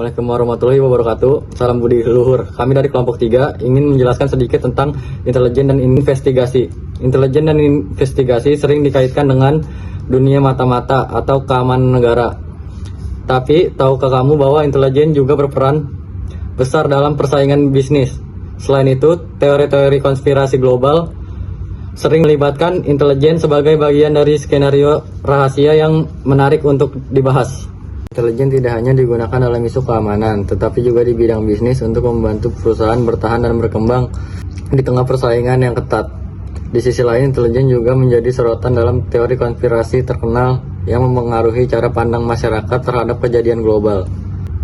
Assalamualaikum warahmatullahi wabarakatuh. Salam budi luhur. Kami dari kelompok 3 ingin menjelaskan sedikit tentang intelijen dan investigasi. Intelijen dan investigasi sering dikaitkan dengan dunia mata-mata atau keamanan negara. Tapi tahukah kamu bahwa intelijen juga berperan besar dalam persaingan bisnis? Selain itu, teori-teori konspirasi global sering melibatkan intelijen sebagai bagian dari skenario rahasia yang menarik untuk dibahas. Intelijen tidak hanya digunakan dalam isu keamanan, tetapi juga di bidang bisnis untuk membantu perusahaan bertahan dan berkembang di tengah persaingan yang ketat. Di sisi lain, intelijen juga menjadi sorotan dalam teori konspirasi terkenal yang mempengaruhi cara pandang masyarakat terhadap kejadian global.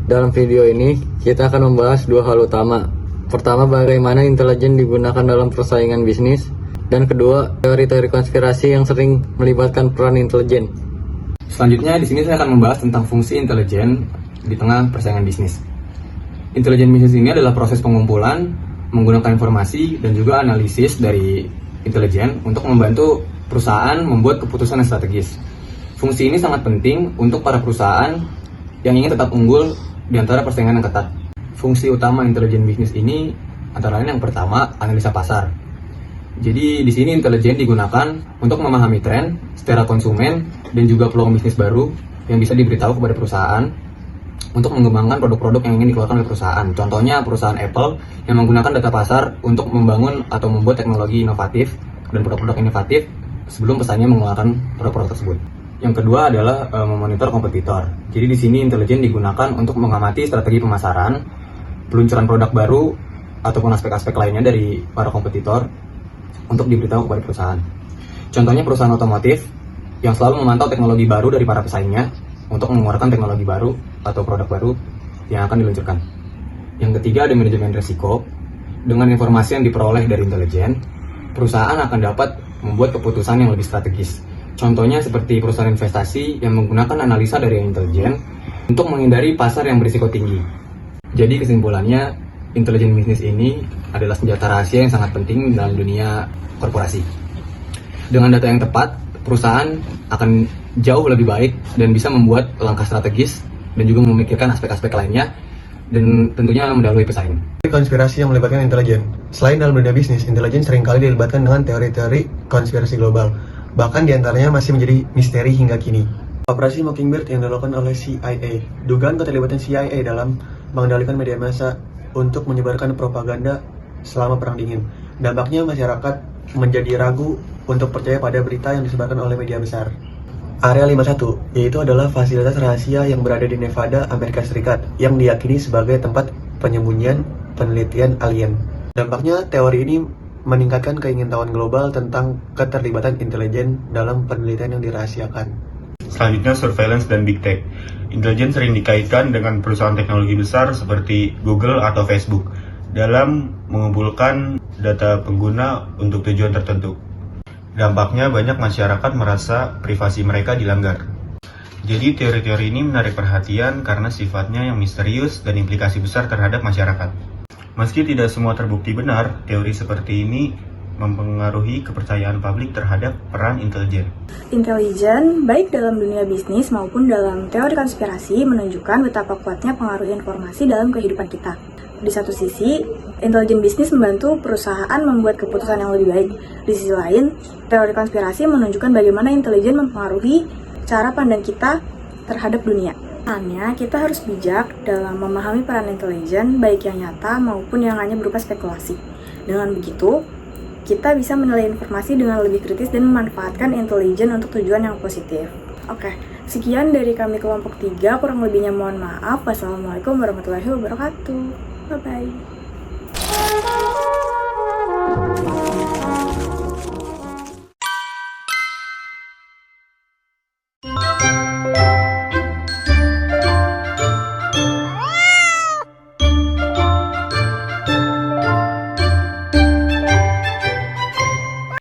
Dalam video ini, kita akan membahas dua hal utama. Pertama, bagaimana intelijen digunakan dalam persaingan bisnis, dan kedua, teori-teori konspirasi yang sering melibatkan peran intelijen. Selanjutnya, di sini saya akan membahas tentang fungsi intelijen di tengah persaingan bisnis. Intelijen bisnis ini adalah proses pengumpulan, menggunakan informasi, dan juga analisis dari intelijen untuk membantu perusahaan membuat keputusan yang strategis. Fungsi ini sangat penting untuk para perusahaan yang ingin tetap unggul di antara persaingan yang ketat. Fungsi utama intelijen bisnis ini antara lain yang pertama, analisa pasar. Jadi di sini intelijen digunakan untuk memahami tren, selera konsumen, dan juga peluang bisnis baru yang bisa diberitahu kepada perusahaan untuk mengembangkan produk-produk yang ingin dikeluarkan oleh perusahaan. Contohnya perusahaan Apple yang menggunakan data pasar untuk membangun atau membuat teknologi inovatif dan produk-produk inovatif sebelum pesaingnya mengeluarkan produk-produk tersebut. Yang kedua adalah memonitor kompetitor. Jadi di sini intelijen digunakan untuk mengamati strategi pemasaran, peluncuran produk baru ataupun aspek-aspek lainnya dari para kompetitor untuk diberitahu kepada perusahaan. Contohnya perusahaan otomotif yang selalu memantau teknologi baru dari para pesaingnya untuk mengeluarkan teknologi baru atau produk baru yang akan diluncurkan. Yang ketiga ada manajemen risiko. Dengan informasi yang diperoleh dari intelijen, perusahaan akan dapat membuat keputusan yang lebih strategis. Contohnya seperti perusahaan investasi yang menggunakan analisa dari intelijen untuk menghindari pasar yang berisiko tinggi. Jadi kesimpulannya, intelijen bisnis ini adalah senjata rahasia yang sangat penting dalam dunia korporasi. Dengan data yang tepat, perusahaan akan jauh lebih baik dan bisa membuat langkah strategis dan juga memikirkan aspek-aspek lainnya dan tentunya mendahului pesaing. Konspirasi yang melibatkan intelijen. Selain dalam dunia bisnis, intelijen seringkali dilibatkan dengan teori-teori konspirasi global. Bahkan diantaranya masih menjadi misteri hingga kini. Operasi Mockingbird yang dilakukan oleh CIA. Dugaan keterlibatan CIA dalam mengendalikan media massa untuk menyebarkan propaganda selama Perang Dingin. Dampaknya masyarakat menjadi ragu untuk percaya pada berita yang disebarkan oleh media besar. Area 51, yaitu adalah fasilitas rahasia yang berada di Nevada, Amerika Serikat, yang diyakini sebagai tempat penyembunyian penelitian alien. Dampaknya, teori ini meningkatkan keingintahuan global tentang keterlibatan intelijen dalam penelitian yang dirahasiakan. Selanjutnya, surveillance dan big tech. Intelijen sering dikaitkan dengan perusahaan teknologi besar seperti Google atau Facebook dalam mengumpulkan data pengguna untuk tujuan tertentu. Dampaknya banyak masyarakat merasa privasi mereka dilanggar. Jadi teori-teori ini menarik perhatian karena sifatnya yang misterius dan implikasi besar terhadap masyarakat. Meski tidak semua terbukti benar, teori seperti ini mempengaruhi kepercayaan publik terhadap peran intelijen. Intelijen, baik dalam dunia bisnis maupun dalam teori konspirasi, menunjukkan betapa kuatnya pengaruh informasi dalam kehidupan kita. Di satu sisi, intelijen bisnis membantu perusahaan membuat keputusan yang lebih baik. Di sisi lain, teori konspirasi menunjukkan bagaimana intelijen mempengaruhi cara pandang kita terhadap dunia. Hanya kita harus bijak dalam memahami peran intelijen, baik yang nyata maupun yang hanya berupa spekulasi. Dengan begitu, kita bisa menilai informasi dengan lebih kritis dan memanfaatkan intelijen untuk tujuan yang positif. Oke, sekian dari kami kelompok 3, kurang lebihnya mohon maaf. Wassalamualaikum warahmatullahi wabarakatuh. Bye-bye.